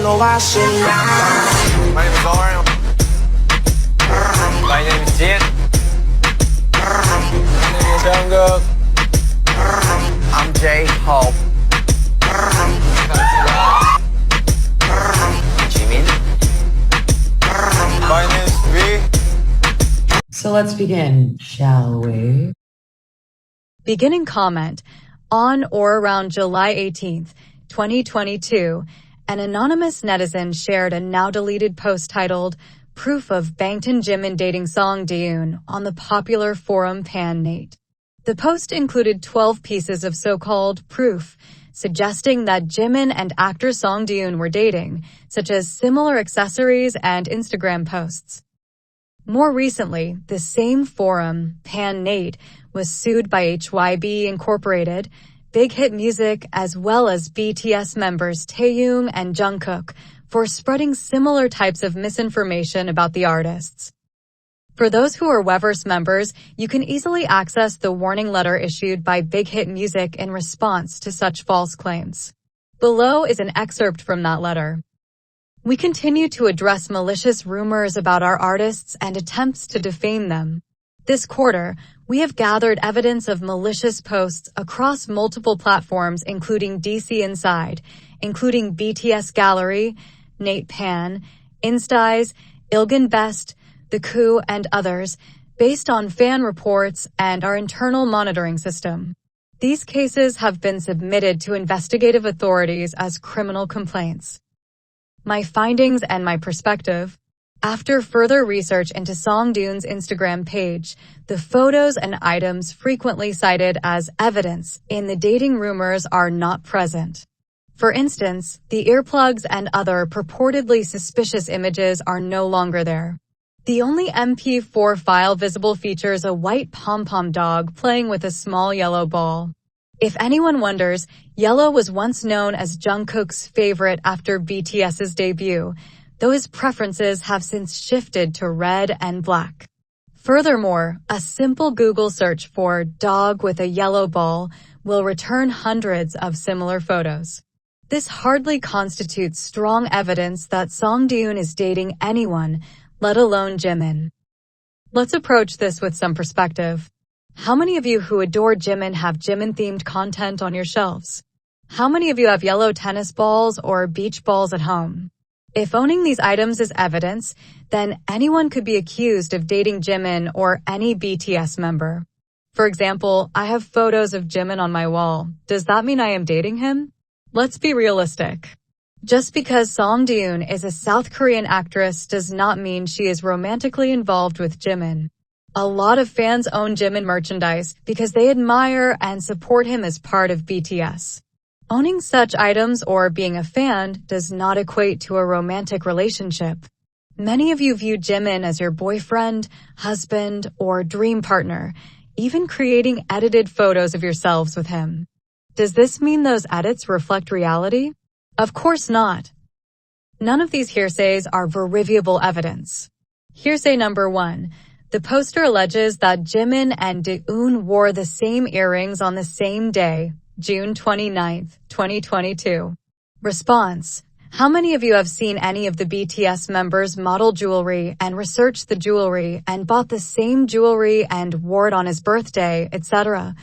My name is Lauren. My name is Jin. My name is Jungkook. I'm J-Hope. Jimin. My name is V. So let's begin, shall we? Beginning comment. On or around July 18th, 2022, an anonymous netizen shared a now-deleted post titled, Proof of Bangtan Jimin Dating Song Da-eun on the popular forum Pan8. The post included 12 pieces of so-called proof, suggesting that Jimin and actor Song Da-eun were dating, such as similar accessories and Instagram posts. More recently, the same forum, Pan8, was sued by HYB Incorporated, Big Hit Music, as well as BTS members Da-eun and Jungkook for spreading similar types of misinformation about the artists. For those who are Weverse members, you can easily access the warning letter issued by Big Hit Music in response to such false claims. Below is an excerpt from that letter. We continue to address malicious rumors about our artists and attempts to defame them. This quarter, we have gathered evidence of malicious posts across multiple platforms including DC Inside, including BTS Gallery, Nate Pan, Instyes, Ilgan Best, The Coup, and others, based on fan reports and our internal monitoring system. These cases have been submitted to investigative authorities as criminal complaints. My findings and my perspective. After further research into Song Da-eun's Instagram page, the photos and items frequently cited as evidence in the dating rumors are not present. For instance, the earplugs and other purportedly suspicious images are no longer there. The only MP4 file visible features a white pom-pom dog playing with a small yellow ball. If anyone wonders, yellow was once known as Jungkook's favorite after BTS's debut, though his preferences have since shifted to red and black. Furthermore, a simple Google search for dog with a yellow ball will return hundreds of similar photos. This hardly constitutes strong evidence that Song Da-eun is dating anyone, let alone Jimin. Let's approach this with some perspective. How many of you who adore Jimin have Jimin-themed content on your shelves? How many of you have yellow tennis balls or beach balls at home? If owning these items is evidence, then anyone could be accused of dating Jimin or any BTS member. For example, I have photos of Jimin on my wall. Does that mean I am dating him? Let's be realistic. Just because Song Da-eun is a South Korean actress does not mean she is romantically involved with Jimin. A lot of fans own Jimin merchandise because they admire and support him as part of BTS. Owning such items or being a fan does not equate to a romantic relationship. Many of you view Jimin as your boyfriend, husband, or dream partner, even creating edited photos of yourselves with him. Does this mean those edits reflect reality? Of course not. None of these hearsays are verifiable evidence. Hearsay number 1. The poster alleges that Jimin and Da-eun wore the same earrings on the same day, June 29, 2022. Response. How many of you have seen any of the BTS members' model jewelry and researched the jewelry and bought the same jewelry and wore it on his birthday, etc.?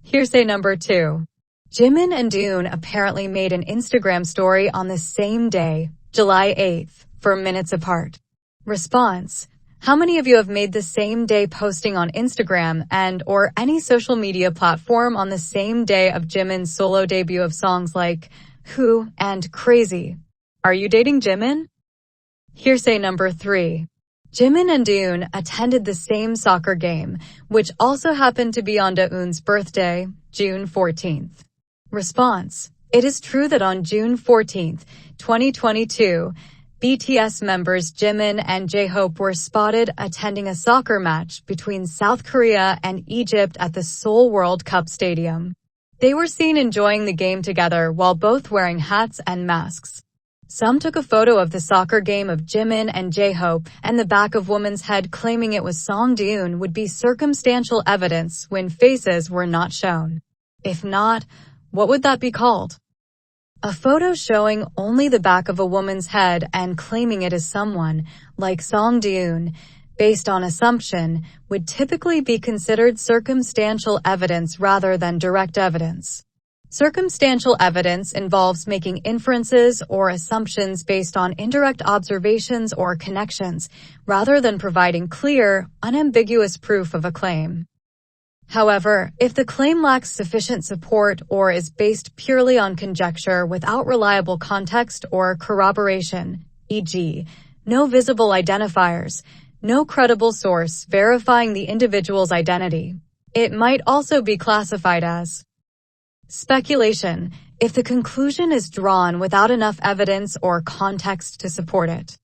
Hearsay number 2. Jimin and Da-eun apparently made an Instagram story on the same day, July 8th, for minutes apart. Response. How many of you have made the same day posting on Instagram and or any social media platform on the same day of Jimin's solo debut of songs like Who and Crazy? Are you dating Jimin? Hearsay number 3. Jimin and Da-eun attended the same soccer game, which also happened to be on Da-eun's birthday, June 14th. Response. It is true that on June 14th, 2022, BTS members Jimin and J-Hope were spotted attending a soccer match between South Korea and Egypt at the Seoul World Cup Stadium. They were seen enjoying the game together while both wearing hats and masks. Some took a photo of the soccer game of Jimin and J-Hope, and the back of woman's head claiming it was Song Da-eun would be circumstantial evidence when faces were not shown. If not, what would that be called? A photo showing only the back of a woman's head and claiming it is someone, like Da-eun, based on assumption, would typically be considered circumstantial evidence rather than direct evidence. Circumstantial evidence involves making inferences or assumptions based on indirect observations or connections, rather than providing clear, unambiguous proof of a claim. However, if the claim lacks sufficient support or is based purely on conjecture without reliable context or corroboration, e.g., no visible identifiers, no credible source verifying the individual's identity, it might also be classified as speculation if the conclusion is drawn without enough evidence or context to support it.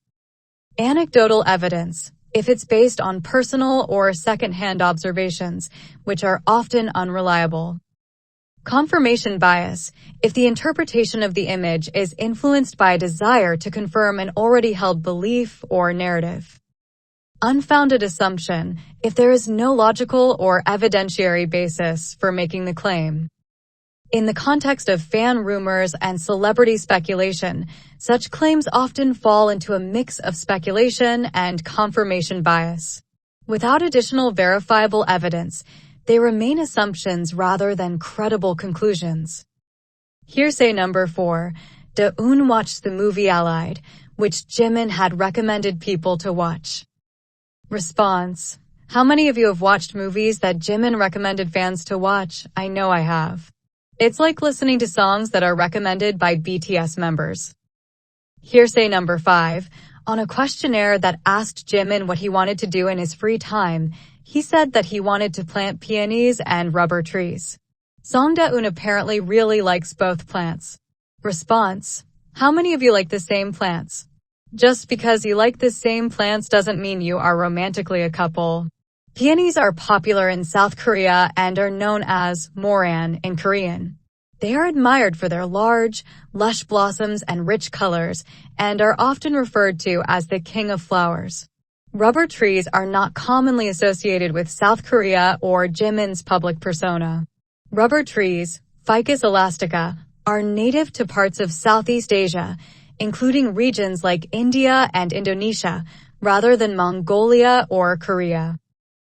Anecdotal evidence, if it's based on personal or second-hand observations, which are often unreliable. Confirmation bias, if the interpretation of the image is influenced by a desire to confirm an already held belief or narrative. Unfounded assumption, if there is no logical or evidentiary basis for making the claim. In the context of fan rumors and celebrity speculation, such claims often fall into a mix of speculation and confirmation bias. Without additional verifiable evidence, they remain assumptions rather than credible conclusions. Hearsay number 4. Da-eun watched the movie Allied, which Jimin had recommended people to watch. Response: how many of you have watched movies that Jimin recommended fans to watch? I know I have. It's like listening to songs that are recommended by BTS members. Hearsay number 5. On a questionnaire that asked Jimin what he wanted to do in his free time, he said that he wanted to plant peonies and rubber trees. Song Da-eun apparently really likes both plants. Response: how many of you like the same plants? Just because you like the same plants doesn't mean you are romantically a couple. Peonies are popular in South Korea and are known as moran in Korean. They are admired for their large, lush blossoms and rich colors, and are often referred to as the king of flowers. Rubber trees are not commonly associated with South Korea or Jimin's public persona. Rubber trees, Ficus elastica, are native to parts of Southeast Asia, including regions like India and Indonesia, rather than Mongolia or Korea.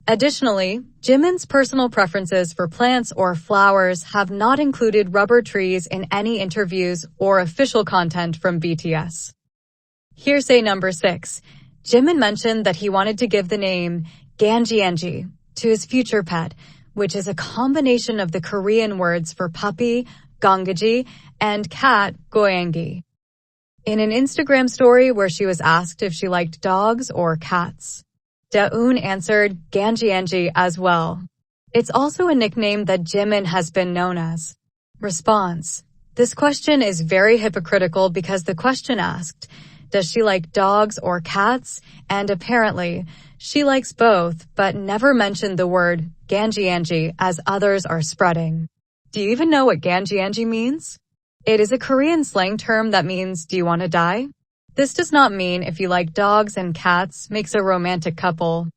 Additionally, Jimin's personal preferences for plants or flowers have not included rubber trees in any interviews or official content from BTS. Hearsay number 6. Jimin mentioned that he wanted to give the name Ganjianji to his future pet, which is a combination of the Korean words for puppy, Gangaji, and cat, Goyangi. In an Instagram story where she was asked if she liked dogs or cats, Da-eun answered Ganjianji as well. It's also a nickname that Jimin has been known as. Response: this question is very hypocritical because the question asked, does she like dogs or cats? And apparently, she likes both, but never mentioned the word Ganjianji as others are spreading. Do you even know what Ganjianji means? It is a Korean slang term that means, do you want to die? This does not mean if you like dogs and cats makes a romantic couple.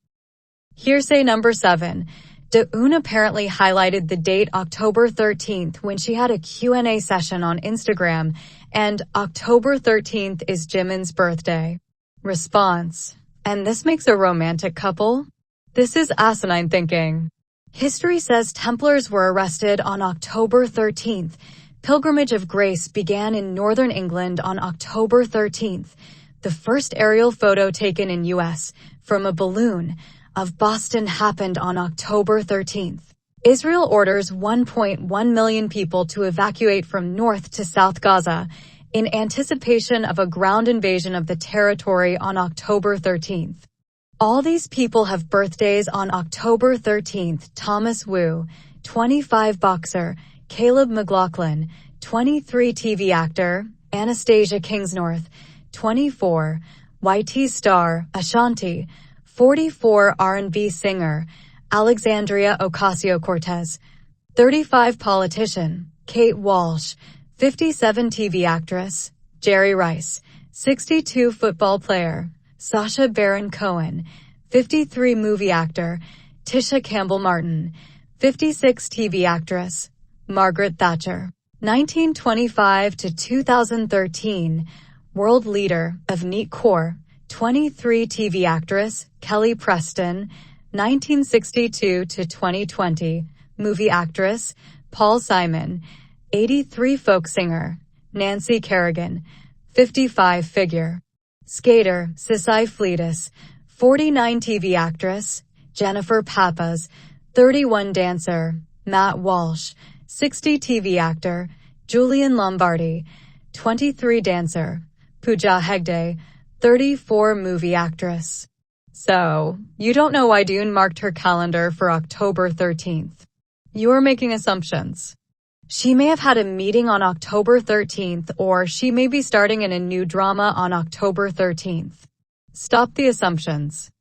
Hearsay number 7. Da-eun apparently highlighted the date October 13th when she had a Q&A session on Instagram, and October 13th is Jimin's birthday. Response: and this makes a romantic couple? This is asinine thinking. History says Templars were arrested on October 13th. Pilgrimage of Grace began in northern England on October 13th. The first aerial photo taken in U.S. from a balloon of Boston happened on October 13th. Israel orders 1.1 million people to evacuate from North to South Gaza in anticipation of a ground invasion of the territory on October 13th. All these people have birthdays on October 13th. Thomas Wu, 25 boxer, Caleb McLaughlin, 23 TV actor, Anastasia Kingsnorth, 24, YT star, Ashanti, 44 R&B singer, Alexandria Ocasio-Cortez, 35 politician, Kate Walsh, 57 TV actress, Jerry Rice, 62 football player, Sacha Baron Cohen, 53 movie actor, Tisha Campbell Martin, 56 TV actress, Margaret Thatcher, 1925 to 2013, world leader of NEET Corps, 23 TV actress Kelly Preston, 1962 to 2020, movie actress Paul Simon, 83 folk singer Nancy Kerrigan, 55 figure skater Sisai Fleetus, 49 TV actress Jennifer Pappas, 31 dancer Matt Walsh, 60 TV actor Julian Lombardi, 23 dancer Pooja Hegde, 34 movie actress. So, you don't know why Da-eun marked her calendar for October 13th. You're making assumptions. She may have had a meeting on October 13th, or she may be starting in a new drama on October 13th. Stop the assumptions.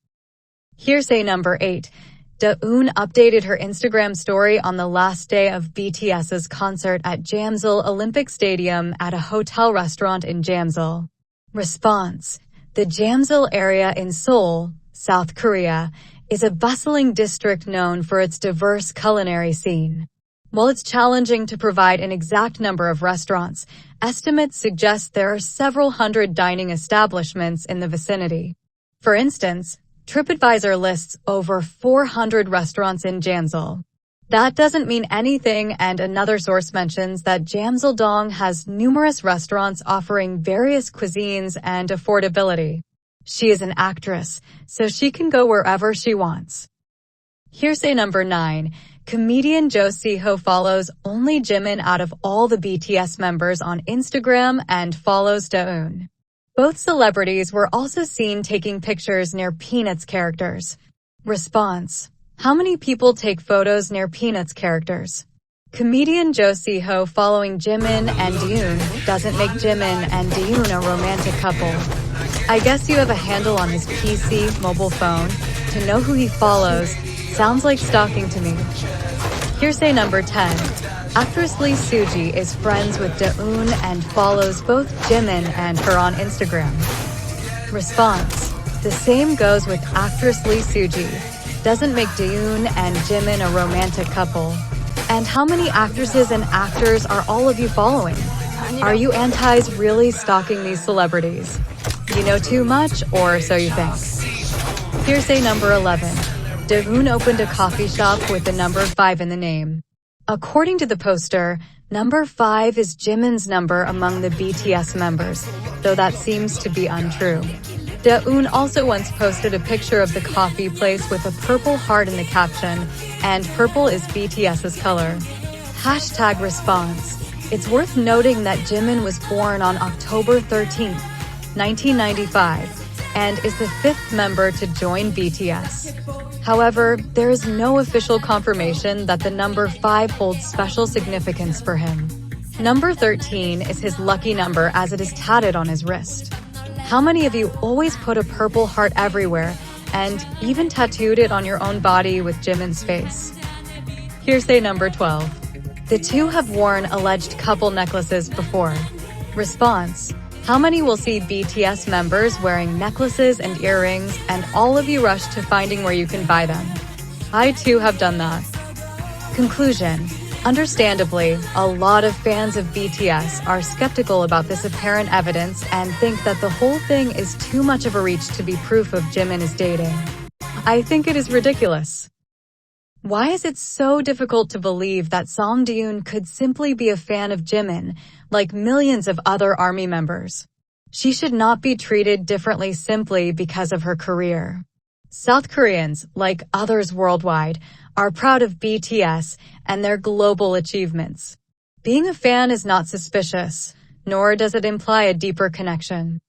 Hearsay number 8. Da-eun updated her Instagram story on the last day of BTS's concert at Jamsil Olympic Stadium at a hotel restaurant in Jamsil. Response: the Jamsil area in Seoul, South Korea, is a bustling district known for its diverse culinary scene. While it's challenging to provide an exact number of restaurants, estimates suggest there are several hundred dining establishments in the vicinity. For instance, TripAdvisor lists over 400 restaurants in Jamsil. That doesn't mean anything, and another source mentions that Jamsil-dong has numerous restaurants offering various cuisines and affordability. She is an actress, so she can go wherever she wants. Hearsay number 9. Comedian Jo Si-ho follows only Jimin out of all the BTS members on Instagram and follows Da-eun. Both celebrities were also seen taking pictures near Peanuts characters. Response: how many people take photos near Peanuts characters? Comedian Jo Si-ho following Jimin and Da-eun doesn't make Jimin and Da-eun a romantic couple. I guess you have a handle on his PC, mobile phone, to know who he follows. Sounds like stalking to me. Hearsay number 10. Actress Lee Soo-ji is friends with Da-eun and follows both Jimin and her on Instagram. Response: the same goes with actress Lee Soo-ji. Doesn't make Da-eun and Jimin a romantic couple. And how many actresses and actors are all of you following? Are you antis really stalking these celebrities? You know too much, or so you think. Hearsay number 11. Da-eun opened a coffee shop with the number 5 in the name. According to the poster, number 5 is Jimin's number among the BTS members, though that seems to be untrue. Da-eun also once posted a picture of the coffee place with a purple heart in the caption, and purple is BTS's color. #response. It's worth noting that Jimin was born on October 13th, 1995, and is the 5th member to join BTS. However, there is no official confirmation that the number 5 holds special significance for him. Number 13 is his lucky number as it is tatted on his wrist. How many of you always put a purple heart everywhere and even tattooed it on your own body with Jimin's face? Hearsay number 12. The two have worn alleged couple necklaces before. Response: how many will see BTS members wearing necklaces and earrings and all of you rush to finding where you can buy them? I too have done that. Conclusion: understandably, a lot of fans of BTS are skeptical about this apparent evidence and think that the whole thing is too much of a reach to be proof of Jimin is dating. I think it is ridiculous. Why is it so difficult to believe that Song Da-eun could simply be a fan of Jimin, like millions of other ARMY members? She should not be treated differently simply because of her career. South Koreans, like others worldwide, are proud of BTS and their global achievements. Being a fan is not suspicious, nor does it imply a deeper connection.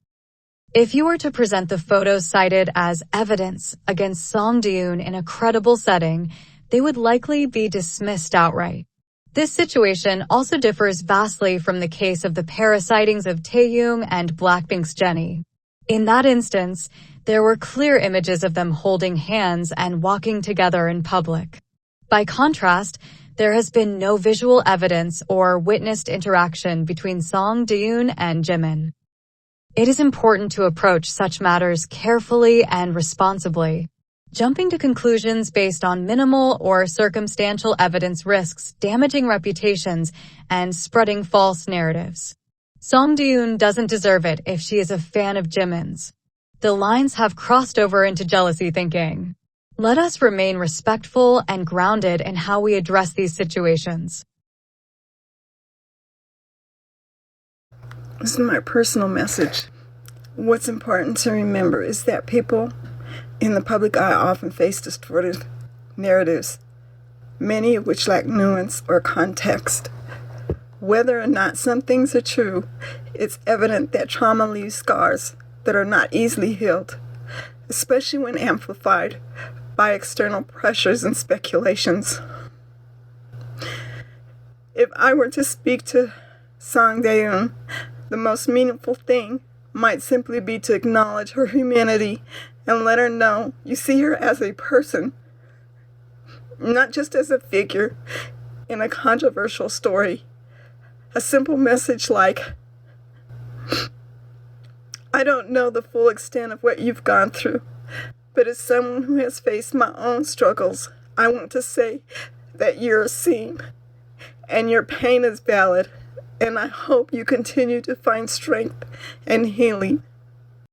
If you were to present the photos cited as evidence against Song Da-eun in a credible setting, they would likely be dismissed outright. This situation also differs vastly from the case of the pair sightings of Taehyung and Blackpink's Jennie. In that instance, there were clear images of them holding hands and walking together in public. By contrast, there has been no visual evidence or witnessed interaction between Song Da-eun and Jimin. It is important to approach such matters carefully and responsibly. Jumping to conclusions based on minimal or circumstantial evidence risks damaging reputations and spreading false narratives. Song Da-eun doesn't deserve it if she is a fan of Jimin's. The lines have crossed over into jealousy thinking. Let us remain respectful and grounded in how we address these situations. This is my personal message. What's important to remember is that people in the public eye often face distorted narratives, many of which lack nuance or context. Whether or not some things are true, it's evident that trauma leaves scars that are not easily healed, especially when amplified by external pressures and speculations. If I were to speak to Song Da-eun, the most meaningful thing might simply be to acknowledge her humanity and let her know you see her as a person, not just as a figure in a controversial story. A simple message like, I don't know the full extent of what you've gone through, but as someone who has faced my own struggles, I want to say that you're seen and your pain is valid, and I hope you continue to find strength and healing